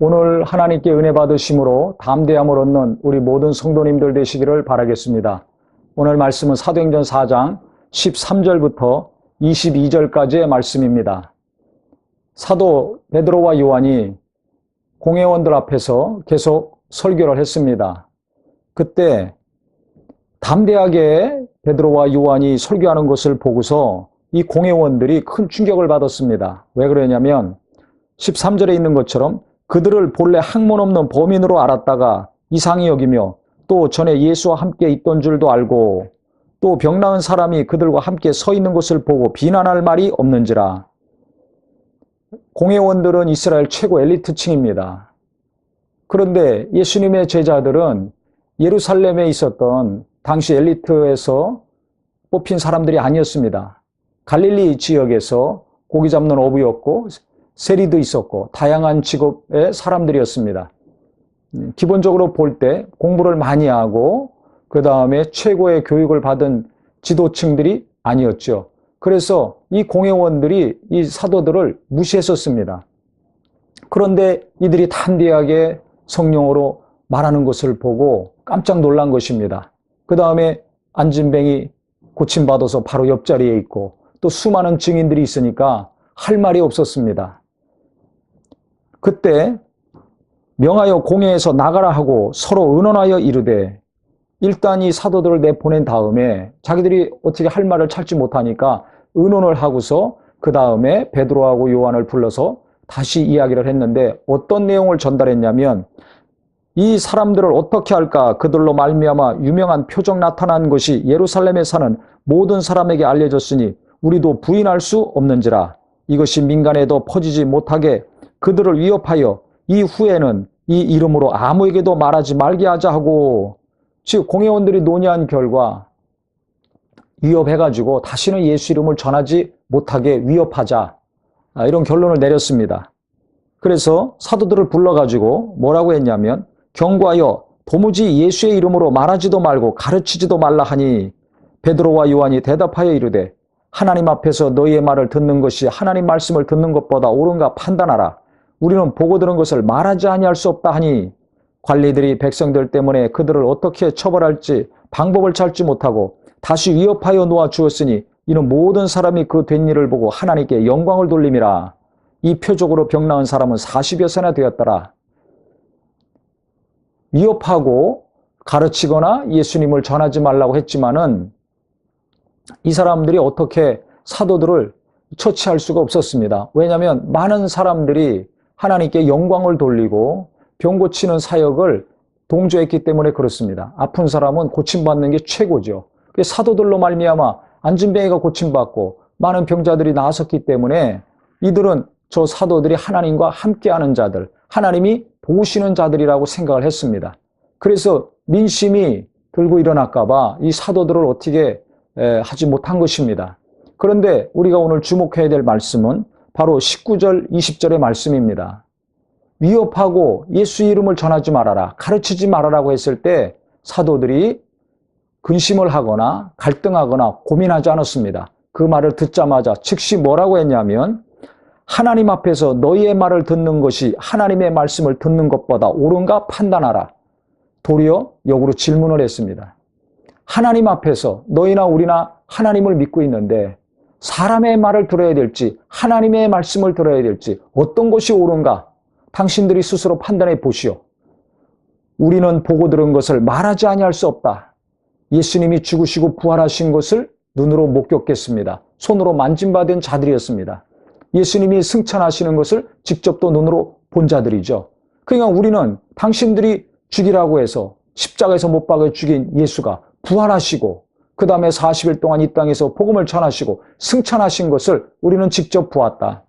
오늘 하나님께 은혜 받으심으로 담대함을 얻는 우리 모든 성도님들 되시기를 바라겠습니다. 오늘 말씀은 사도행전 4장 13절부터 22절까지의 말씀입니다. 사도 베드로와 요한이 공회원들 앞에서 계속 설교를 했습니다. 그때 담대하게 베드로와 요한이 설교하는 것을 보고서 이 공회원들이 큰 충격을 받았습니다. 왜 그러냐면 13절에 있는 것처럼 그들을 본래 학문 없는 범인으로 알았다가 이상히 여기며 또 전에 예수와 함께 있던 줄도 알고 또 병 나은 사람이 그들과 함께 서 있는 것을 보고 비난할 말이 없는지라. 공회원들은 이스라엘 최고 엘리트층입니다. 그런데 예수님의 제자들은 예루살렘에 있었던 당시 엘리트에서 뽑힌 사람들이 아니었습니다. 갈릴리 지역에서 고기 잡는 어부였고 세리도 있었고 다양한 직업의 사람들이었습니다. 기본적으로 볼 때 공부를 많이 하고 그 다음에 최고의 교육을 받은 지도층들이 아니었죠. 그래서 이 공회원들이 이 사도들을 무시했었습니다. 그런데 이들이 담대하게 성령으로 말하는 것을 보고 깜짝 놀란 것입니다. 그 다음에 안진뱅이 고침받아서 바로 옆자리에 있고 또 수많은 증인들이 있으니까 할 말이 없었습니다. 그때 명하여 공회에서 나가라 하고 서로 의논하여 이르되, 일단 이 사도들을 내보낸 다음에 자기들이 어떻게 할 말을 찾지 못하니까 의논을 하고서 그 다음에 베드로하고 요한을 불러서 다시 이야기를 했는데 어떤 내용을 전달했냐면, 이 사람들을 어떻게 할까? 그들로 말미암아 유명한 표적 나타난 것이 예루살렘에 사는 모든 사람에게 알려졌으니 우리도 부인할 수 없는지라. 이것이 민간에도 퍼지지 못하게 그들을 위협하여 이후에는 이 이름으로 아무에게도 말하지 말게 하자 하고, 즉 공회원들이 논의한 결과 위협해가지고 다시는 예수 이름을 전하지 못하게 위협하자, 이런 결론을 내렸습니다. 그래서 사도들을 불러가지고 뭐라고 했냐면, 경고하여 도무지 예수의 이름으로 말하지도 말고 가르치지도 말라 하니, 베드로와 요한이 대답하여 이르되, 하나님 앞에서 너희의 말을 듣는 것이 하나님 말씀을 듣는 것보다 옳은가 판단하라. 우리는 보고 들은 것을 말하지 아니할 수 없다 하니, 관리들이 백성들 때문에 그들을 어떻게 처벌할지 방법을 찾지 못하고 다시 위협하여 놓아 주었으니 이는 모든 사람이 그 된 일을 보고 하나님께 영광을 돌림이라. 이 표적으로 병 나은 사람은 40여세나 되었더라. 위협하고 가르치거나 예수님을 전하지 말라고 했지만은 이 사람들이 어떻게 사도들을 처치할 수가 없었습니다. 왜냐하면 많은 사람들이 하나님께 영광을 돌리고 병 고치는 사역을 동조했기 때문에 그렇습니다. 아픈 사람은 고침받는 게 최고죠. 사도들로 말미암아 안진뱅이가 고침받고 많은 병자들이 나았었기 때문에 이들은 저 사도들이 하나님과 함께하는 자들, 하나님이 도우시는 자들이라고 생각을 했습니다. 그래서 민심이 들고 일어날까 봐 이 사도들을 어떻게 하지 못한 것입니다. 그런데 우리가 오늘 주목해야 될 말씀은 바로 19절, 20절의 말씀입니다. 위협하고 예수 이름을 전하지 말아라, 가르치지 말아라고 했을 때 사도들이 근심을 하거나 갈등하거나 고민하지 않았습니다. 그 말을 듣자마자 즉시 뭐라고 했냐면, 하나님 앞에서 너희의 말을 듣는 것이 하나님의 말씀을 듣는 것보다 옳은가 판단하라. 도리어 역으로 질문을 했습니다. 하나님 앞에서 너희나 우리나 하나님을 믿고 있는데 사람의 말을 들어야 될지 하나님의 말씀을 들어야 될지 어떤 것이 옳은가 당신들이 스스로 판단해 보시오. 우리는 보고 들은 것을 말하지 아니할 수 없다. 예수님이 죽으시고 부활하신 것을 눈으로 목격했습니다. 손으로 만짐받은 자들이었습니다. 예수님이 승천하시는 것을 직접 또 눈으로 본 자들이죠. 그러니까 우리는 당신들이 죽이라고 해서 십자가에서 못 박아 죽인 예수가 부활하시고 그 다음에 40일 동안 이 땅에서 복음을 전하시고 승천하신 것을 우리는 직접 보았다.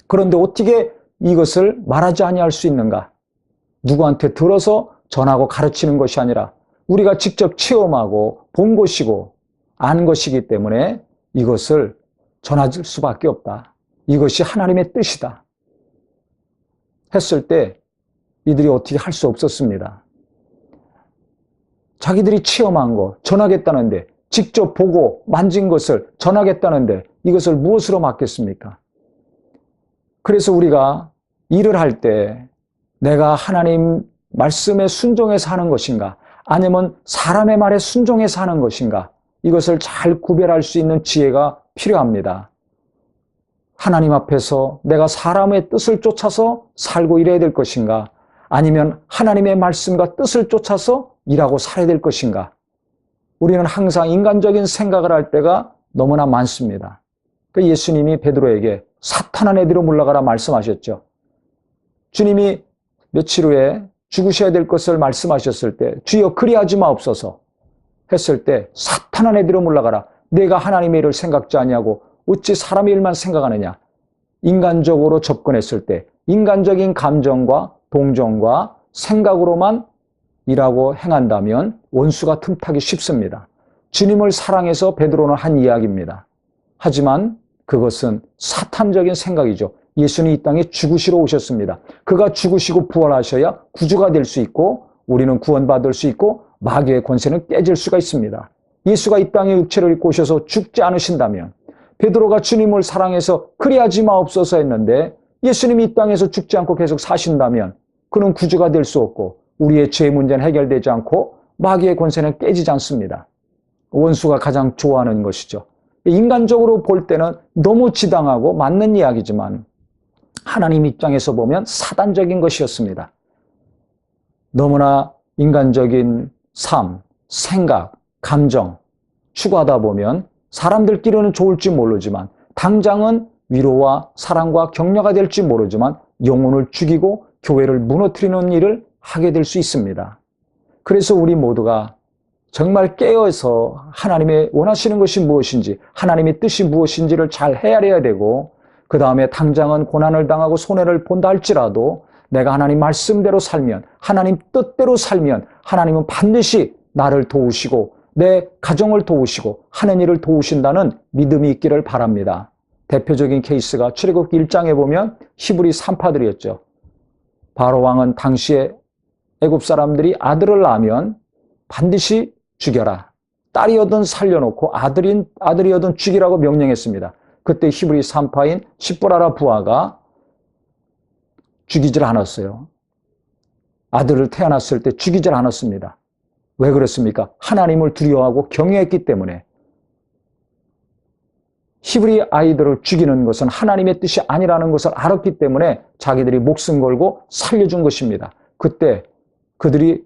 그런데 어떻게 이것을 말하지 아니할 수 있는가? 누구한테 들어서 전하고 가르치는 것이 아니라 우리가 직접 체험하고 본 것이고 아는 것이기 때문에 이것을 전할 수밖에 없다. 이것이 하나님의 뜻이다. 했을 때 이들이 어떻게 할 수 없었습니다. 자기들이 체험한 거 전하겠다는데, 직접 보고 만진 것을 전하겠다는데 이것을 무엇으로 맡겠습니까? 그래서 우리가 일을 할 때 내가 하나님 말씀에 순종해서 하는 것인가? 아니면 사람의 말에 순종해서 하는 것인가? 이것을 잘 구별할 수 있는 지혜가 필요합니다. 하나님 앞에서 내가 사람의 뜻을 쫓아서 살고 이래야 될 것인가? 아니면 하나님의 말씀과 뜻을 쫓아서 일하고 살아야 될 것인가? 우리는 항상 인간적인 생각을 할 때가 너무나 많습니다. 예수님이 베드로에게 사탄아 내 뒤로 물러가라 말씀하셨죠. 주님이 며칠 후에 죽으셔야 될 것을 말씀하셨을 때 주여 그리하지 마옵소서 했을 때 사탄아 내 뒤로 물러가라. 내가 하나님의 일을 생각지 아니하고 어찌 사람의 일만 생각하느냐. 인간적으로 접근했을 때 인간적인 감정과 동정과 생각으로만 일하고 행한다면 원수가 틈타기 쉽습니다. 주님을 사랑해서 베드로는 한 이야기입니다. 하지만 그것은 사탄적인 생각이죠. 예수는 이 땅에 죽으시러 오셨습니다. 그가 죽으시고 부활하셔야 구주가 될 수 있고 우리는 구원받을 수 있고 마귀의 권세는 깨질 수가 있습니다. 예수가 이 땅에 육체를 입고 오셔서 죽지 않으신다면 베드로가 주님을 사랑해서 그리하지 마옵소서 했는데 예수님이 이 땅에서 죽지 않고 계속 사신다면 그는 구주가 될 수 없고 우리의 죄 문제는 해결되지 않고 마귀의 권세는 깨지지 않습니다. 원수가 가장 좋아하는 것이죠. 인간적으로 볼 때는 너무 지당하고 맞는 이야기지만 하나님 입장에서 보면 사단적인 것이었습니다. 너무나 인간적인 삶, 생각, 감정 추구하다 보면 사람들끼리는 좋을지 모르지만 당장은 위로와 사랑과 격려가 될지 모르지만 영혼을 죽이고 교회를 무너뜨리는 일을 하게 될 수 있습니다. 그래서 우리 모두가 정말 깨어서 하나님의 원하시는 것이 무엇인지 하나님의 뜻이 무엇인지를 잘 헤아려야 되고 그 다음에 당장은 고난을 당하고 손해를 본다 할지라도 내가 하나님 말씀대로 살면 하나님 뜻대로 살면 하나님은 반드시 나를 도우시고 내 가정을 도우시고 하는 일을 도우신다는 믿음이 있기를 바랍니다. 대표적인 케이스가 출애굽기 1장에 보면 히브리 산파들이었죠. 바로 왕은 당시에 애굽 사람들이 아들을 낳으면 반드시 죽여라. 딸이어든 살려놓고 아들이어든 죽이라고 명령했습니다. 그때 히브리 산파인 시보라라 부하가 죽이질 않았어요. 아들을 태어났을 때 죽이질 않았습니다. 왜 그렇습니까? 하나님을 두려워하고 경외했기 때문에. 히브리 아이들을 죽이는 것은 하나님의 뜻이 아니라는 것을 알았기 때문에 자기들이 목숨 걸고 살려준 것입니다. 그때 그들이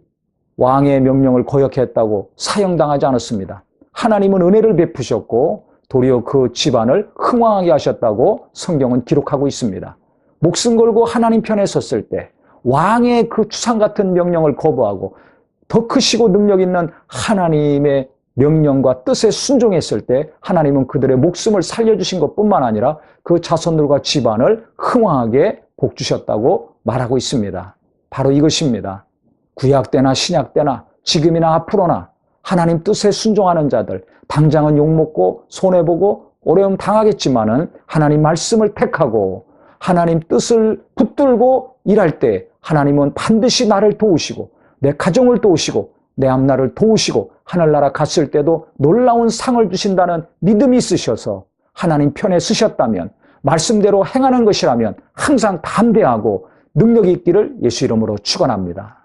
왕의 명령을 거역했다고 사형당하지 않았습니다. 하나님은 은혜를 베푸셨고 도리어 그 집안을 흥왕하게 하셨다고 성경은 기록하고 있습니다. 목숨 걸고 하나님 편에 섰을 때 왕의 그 추상 같은 명령을 거부하고 더 크시고 능력 있는 하나님의 명령과 뜻에 순종했을 때 하나님은 그들의 목숨을 살려주신 것뿐만 아니라 그 자손들과 집안을 흥왕하게 복주셨다고 말하고 있습니다. 바로 이것입니다. 구약 때나 신약 때나 지금이나 앞으로나 하나님 뜻에 순종하는 자들 당장은 욕먹고 손해보고 어려움 당하겠지만은 하나님 말씀을 택하고 하나님 뜻을 붙들고 일할 때 하나님은 반드시 나를 도우시고 내 가정을 도우시고 내 앞날을 도우시고 하늘나라 갔을 때도 놀라운 상을 주신다는 믿음이 있으셔서 하나님 편에 서셨다면 말씀대로 행하는 것이라면 항상 담대하고 능력이 있기를 예수 이름으로 축원합니다.